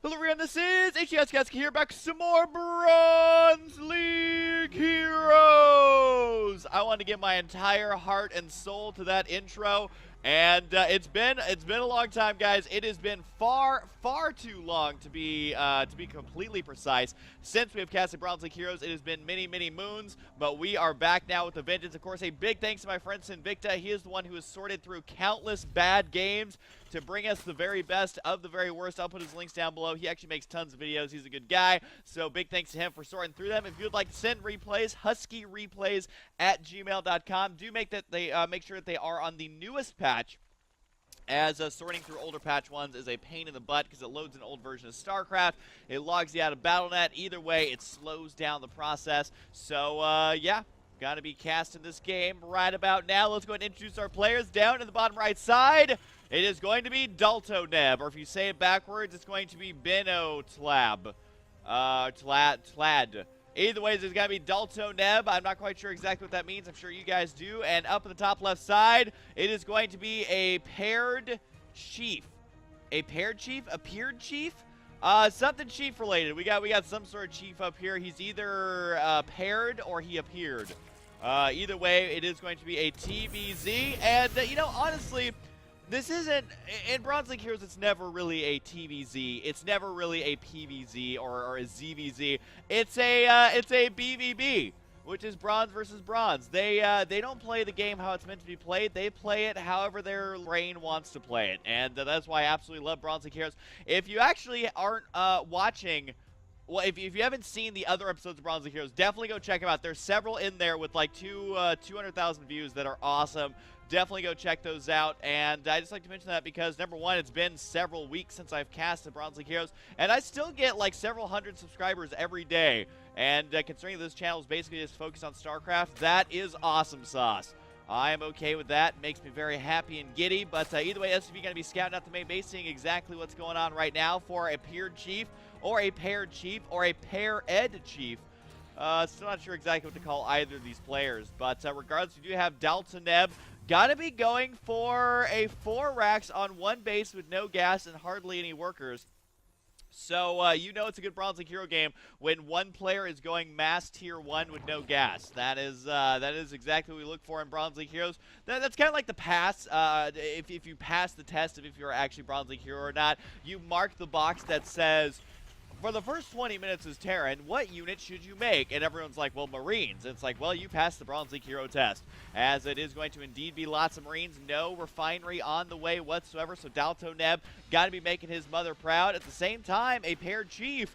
Hello everyone, this is Husketeer here, back with some more Bronze League Heroes! I want to give my entire heart and soul to that intro, and it's been a long time, guys. It has been far too long to be completely precise since we have casted Bronze League Heroes. It has been many moons, but we are back now with a vengeance. Of course, a big thanks to my friend Sinvicta. He is the one who has sorted through countless bad games to bring us the very best of the very worst. I'll put his links down below. He actually makes tons of videos. He's a good guy. So big thanks to him for sorting through them. If you would like to send replays, huskyreplays@gmail.com. Do make sure that they are on the newest patch, as sorting through older patch ones is a pain in the butt because it loads an old version of StarCraft. It logs you out of BattleNet. Either way, it slows down the process. So, yeah. Got to be casting this game right about now. Let's go ahead and introduce our players. Down in the bottom right side, it is going to be daltonee, or if you say it backwards, it's going to be Tlad. Either way, there's got to be daltonee. I'm not quite sure exactly what that means. I'm sure you guys do. And up in the top left side, it is going to be a paired chief. Appeared chief? Something chief related. We got some sort of chief up here. He's either paired or he appeared. Either way, it is going to be a TVZ. And, you know, honestly, this isn't, in Bronze League Heroes, it's never really a TVZ. It's never really a PVZ or a ZVZ. It's a BVB, which is bronze versus bronze. They don't play the game how it's meant to be played. They play it however their brain wants to play it. And that's why I absolutely love Bronze League Heroes. If you actually aren't watching, well, if you haven't seen the other episodes of Bronze League Heroes, definitely go check them out. There's several in there with like 200,000 views that are awesome. Definitely go check those out. And I just like to mention that because, number one, it's been several weeks since I've cast the Bronze League Heroes, and I still get like several hundred subscribers every day. And considering this channel is basically just focused on StarCraft, that is awesome sauce. I am okay with that. Makes me very happy and giddy. But either way, SCV going to be scouting out the main base, seeing exactly what's going on right now for a Apearedchief, or a paired chief, or a Apearedchief. Still not sure exactly what to call either of these players. But regardless, we do have daltonee. Gotta be going for a 4 racks on one base with no gas and hardly any workers. So, you know it's a good Bronze League Hero game when one player is going mass tier 1 with no gas. That is exactly what we look for in Bronze League Heroes. That's kind of like the pass. If you pass the test of if you're actually Bronze League Hero or not, you mark the box that says, for the first 20 minutes as Terran, what unit should you make? And everyone's like, well, Marines. And it's like, well, you passed the Bronze League Hero test. As it is going to indeed be lots of Marines. No refinery on the way whatsoever. So daltonee got to be making his mother proud. At the same time, a Apearedchief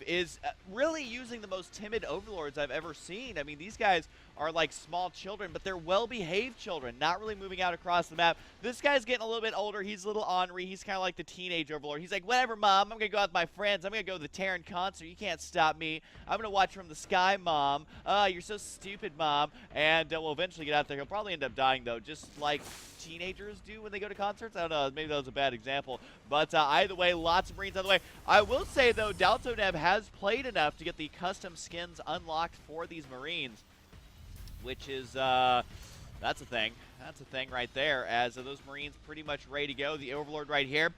is really using the most timid overlords I've ever seen. I mean, these guys are like small children, but they're well-behaved children, not really moving out across the map. This guy's getting a little bit older. He's a little ornery. He's kind of like the teenage overlord. He's like, whatever, Mom. I'm going to go out with my friends. I'm going to go to the Terran concert. You can't stop me. I'm going to watch from the sky, Mom. You're so stupid, Mom. And we'll eventually get out there. He'll probably end up dying, though, just like teenagers do when they go to concerts. I don't know. Maybe that was a bad example. But either way, lots of Marines on the way. I will say, though, daltonee has played enough to get the custom skins unlocked for these Marines, which is, that's a thing. That's a thing right there, as those Marines pretty much ready to go. The Overlord right here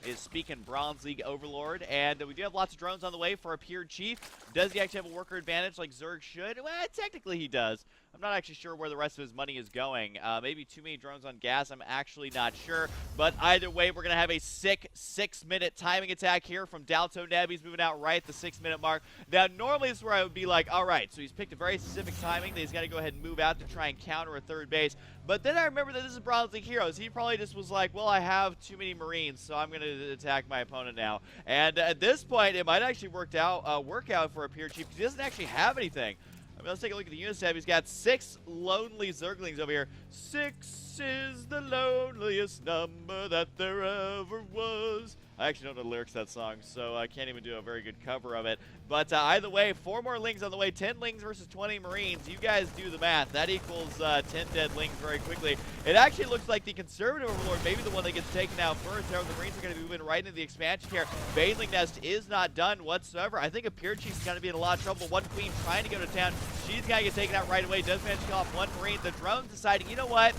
is speaking Bronze League Overlord, and we do have lots of drones on the way for a Apearedchief. Does he actually have a worker advantage like Zerg should? Well, technically he does. I'm not actually sure where the rest of his money is going. Maybe too many drones on gas. I'm actually not sure. But either way, we're going to have a sick 6-minute timing attack here from daltonee. He's moving out right at the 6-minute mark. Now, normally this is where I would be like, all right, so he's picked a very specific timing that he's got to go ahead and move out to try and counter a third base. But then I remember that this is Bronze League Heroes. He probably just was like, well, I have too many Marines, so I'm going to attack my opponent now. And at this point, it might actually work out for Apearedchief because he doesn't actually have anything. I mean, let's take a look at the unit tab. He's got 6 lonely Zerglings over here. 6 is the loneliest number that there ever was. I actually don't know the lyrics to that song, so I can't even do a very good cover of it. But either way, 4 more Lings on the way. 10 Lings versus 20 Marines. You guys do the math. That equals 10 dead Lings very quickly. It actually looks like the Conservative Overlord, maybe the one that gets taken out first. There, the Marines are going to be moving right into the expansion here. Baneling Nest is not done whatsoever. I think Apearedchief is going to be in a lot of trouble. One Queen trying to go to town. She's going to get taken out right away. Does manage to kill off 1 Marine. The drone's deciding, you know what?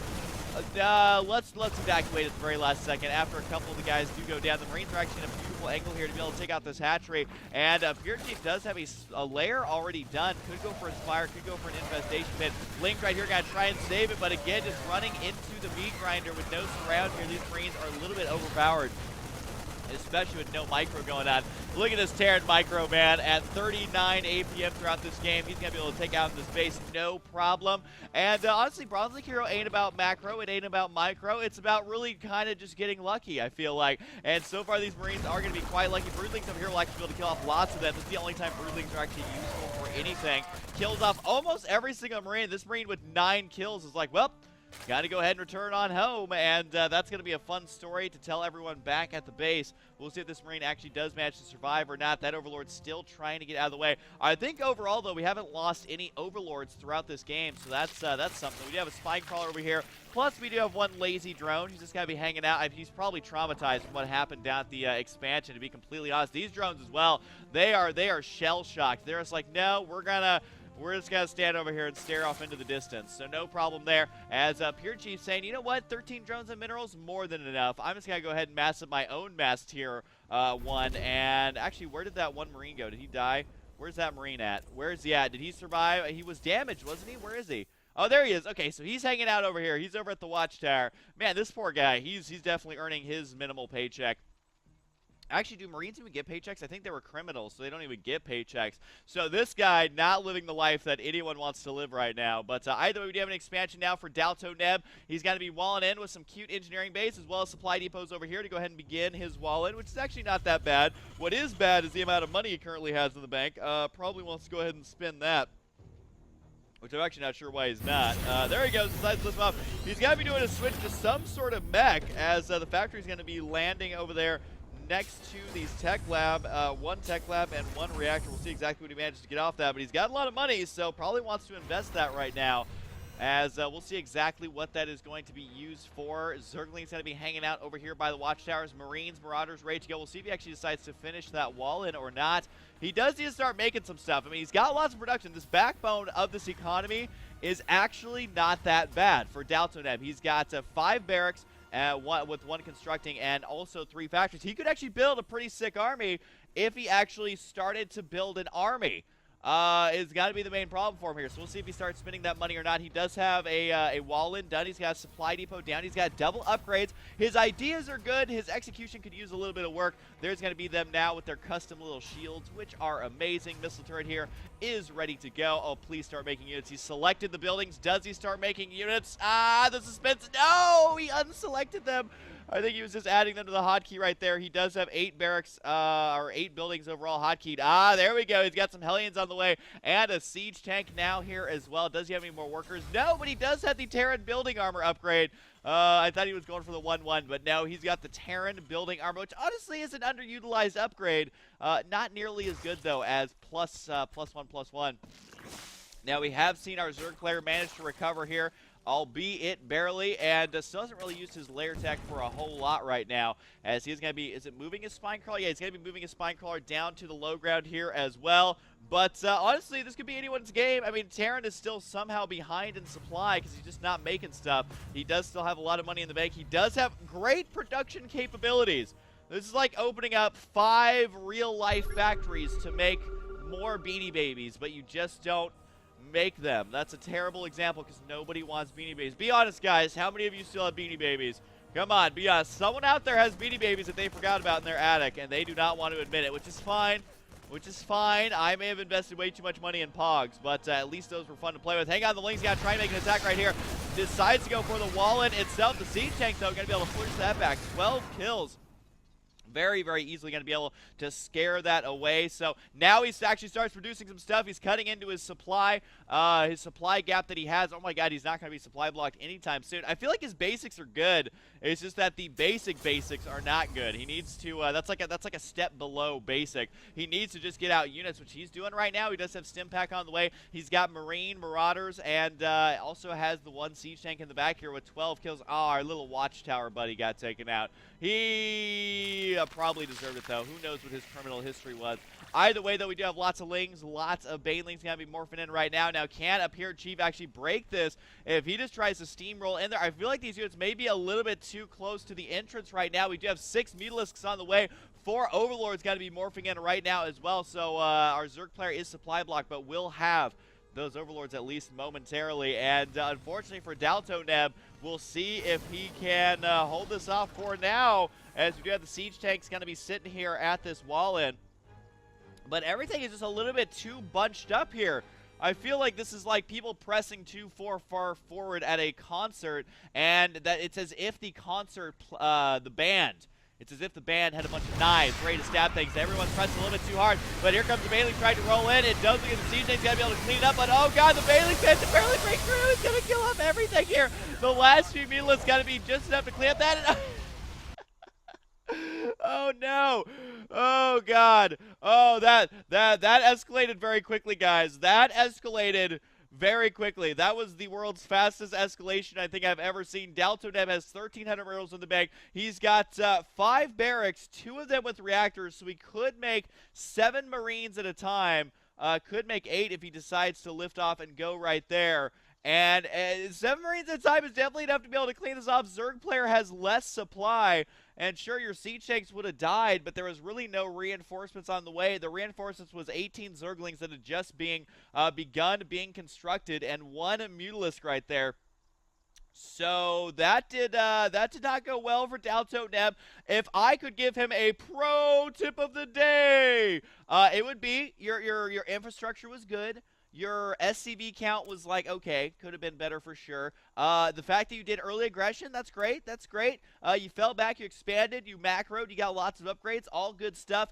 Let's evacuate at the very last second. After a couple of the guys do go down, the Marines are actually in a beautiful angle here to be able to take out this hatchery. And Apearedchief does have a lair already done. Could go for a spire, could go for an infestation pit. Link right here, gotta try and save it, but again, just running into the meat grinder with no surround here. These Marines are a little bit overpowered, especially with no micro going on. Look at this Terran micro, man. At 39 APM throughout this game, he's going to be able to take out this base, no problem. And honestly, Bronze League Hero ain't about macro. It ain't about micro. It's about really kind of just getting lucky, I feel like. And so far, these Marines are going to be quite lucky. Broodlings over here will actually be able to kill off lots of them. This is the only time Broodlings are actually useful for anything. Kills off almost every single Marine. This Marine with 9 kills is like, well, got to go ahead and return on home, and that's going to be a fun story to tell everyone back at the base. We'll see if this Marine actually does manage to survive or not. That Overlord's still trying to get out of the way. I think overall, though, we haven't lost any Overlords throughout this game, so that's something. We do have a spine crawler over here. Plus, we do have one lazy drone. He's just got to be hanging out. He's probably traumatized from what happened down at the expansion, to be completely honest. These drones as well, they are shell-shocked. They're just like, no, we're just going to stand over here and stare off into the distance. So no problem there. As Apearedchief saying, you know what, 13 drones and minerals, more than enough. I'm just going to go ahead and mass up my own mass tier 1. And actually, where did that one Marine go? Did he die? Where's that Marine at? Where is he at? Did he survive? He was damaged, wasn't he? Where is he? Oh, there he is. Okay, so he's hanging out over here. He's over at the watchtower. Man, this poor guy, he's definitely earning his minimal paycheck. Actually, do Marines even get paychecks? I think they were criminals, so they don't even get paychecks. So this guy not living the life that anyone wants to live right now. But either way, we do have an expansion now for daltonee. He's got to be walling in with some cute engineering base as well as supply depots over here to go ahead and begin his wall in, which is actually not that bad. What is bad is the amount of money he currently has in the bank. Probably wants to go ahead and spend that, which I'm actually not sure why he's not. There he goes, decides to lift him up. He's got to be doing a switch to some sort of mech, as the factory's going to be landing over there next to these tech lab, one tech lab and one reactor. We'll see exactly what he manages to get off that, but he's got a lot of money, so probably wants to invest that right now, as we'll see exactly what that is going to be used for. Zergling's going to be hanging out over here by the watchtowers. Marines, Marauders, ready to go. We'll see if he actually decides to finish that wall in or not. He does need to start making some stuff. I mean, he's got lots of production. This backbone of this economy is actually not that bad for daltonee. He's got 5 barracks, with 1 constructing, and also 3 factories. He could actually build a pretty sick army if he actually started to build an army. It's got to be the main problem for him here. So we'll see if he starts spending that money or not. He does have a wall in done. He's got a supply depot down. He's got double upgrades. His ideas are good. His execution could use a little bit of work. There's going to be them now with their custom little shields, which are amazing. Missile turret here is ready to go. Oh, please start making units. He selected the buildings. Does he start making units? The suspense. No, he unselected them. I think he was just adding them to the hotkey right there. He does have 8 barracks, or 8 buildings overall hotkeyed. There we go. He's got some Hellions on the way, and a siege tank now here as well. Does he have any more workers? No, but he does have the Terran building armor upgrade. I thought he was going for the 1-1, but no, he's got the Terran building armor, which honestly is an underutilized upgrade. Not nearly as good, though, as +1/+1. Now, we have seen our Zerg player manage to recover here, albeit barely, and still hasn't really used his lair tech for a whole lot right now, as he's going to be, is it moving his spine crawler? Yeah, he's going to be moving his spine crawler down to the low ground here as well. But honestly, this could be anyone's game. I mean, Terran is still somehow behind in supply because he's just not making stuff. He does still have a lot of money in the bank. He does have great production capabilities. This is like opening up 5 real-life factories to make more Beanie Babies, but you just don't make them. That's a terrible example because nobody wants Beanie Babies. Be honest, guys. How many of you still have Beanie Babies? Come on, be honest. Someone out there has Beanie Babies that they forgot about in their attic, and they do not want to admit it, which is fine. I may have invested way too much money in Pogs, but at least those were fun to play with. Hang on, the Link's got to try and make an attack right here. Decides to go for the wall-in itself. The siege tank, though, going to be able to push that back. 12 kills. Very, very easily going to be able to scare that away. So now he actually starts producing some stuff. He's cutting into his supply gap that he has. Oh my god, he's not going to be supply blocked anytime soon. I feel like his basics are good. It's just that the basics are not good. He needs to that's like a step below basic. He needs to just get out units, which he's doing right now. He does have stim pack on the way. He's got Marine, Marauders, and also has the 1 siege tank in the back here with 12 kills. Oh, our little watchtower buddy got taken out. He He probably deserved it, though. Who knows what his criminal history was. Either way, though, we do have lots of lings, lots of banelings going to be morphing in right now. Now, can Apearedchief actually break this? If he just tries to steamroll in there, I feel like these units may be a little bit too close to the entrance right now. We do have 6 Mutalisks on the way. 4 Overlords got to be morphing in right now as well. So our Zerg player is supply blocked, but will have those Overlords at least momentarily. And unfortunately for daltonee, we'll see if he can hold this off for now, as we do have the siege tanks going to be sitting here at this wall in. But everything is just a little bit too bunched up here. I feel like this is like people pressing too far forward at a concert, and that it's as if the concert, the band, it's as if the band had a bunch of knives ready to stab things. Everyone's pressing a little bit too hard, but here comes the Bailey trying to roll in. It does because the siege tank's got to be able to clean it up, but oh god, the Bailey pit to barely break through. It's going to kill up everything here. The last few mutalisks got to be just enough to clean up that. Oh no. Oh god. Oh, that escalated very quickly, guys. That escalated very quickly. That was the world's fastest escalation I think I've ever seen. daltonee has 1,300 minerals in the bank. He's got 5 barracks, 2 of them with reactors, so he could make 7 Marines at a time. Could make 8 if he decides to lift off and go right there. And 7 Marines at a time is definitely enough to be able to clean this off. Zerg player has less supply. And sure, your siege tanks would have died, but there was really no reinforcements on the way. The reinforcements was 18 Zerglings that had just begun being constructed, and 1 Mutalisk right there. So that did not go well for daltonee. If I could give him a pro tip of the day, it would be your infrastructure was good. Your SCV count was like, okay, could have been better for sure. The fact that you did early aggression, that's great. That's great. You fell back, you expanded, you macroed, you got lots of upgrades, all good stuff.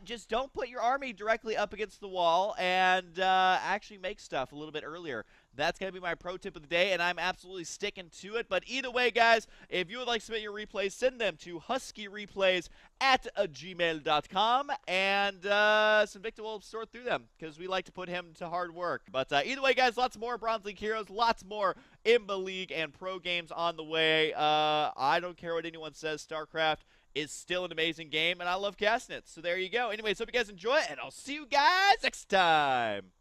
Just don't put your army directly up against the wall and actually make stuff a little bit earlier. That's going to be my pro tip of the day, and I'm absolutely sticking to it. But either way, guys, if you would like to submit your replays, send them to huskyreplays@gmail.com, and Sinvicta will sort through them, because we like to put him to hard work. But either way, guys, lots more Bronze League heroes, lots more Imba League and pro games on the way. I don't care what anyone says, StarCraft is still an amazing game, and I love casting it. So there you go. Anyways, hope you guys enjoy it, and I'll see you guys next time.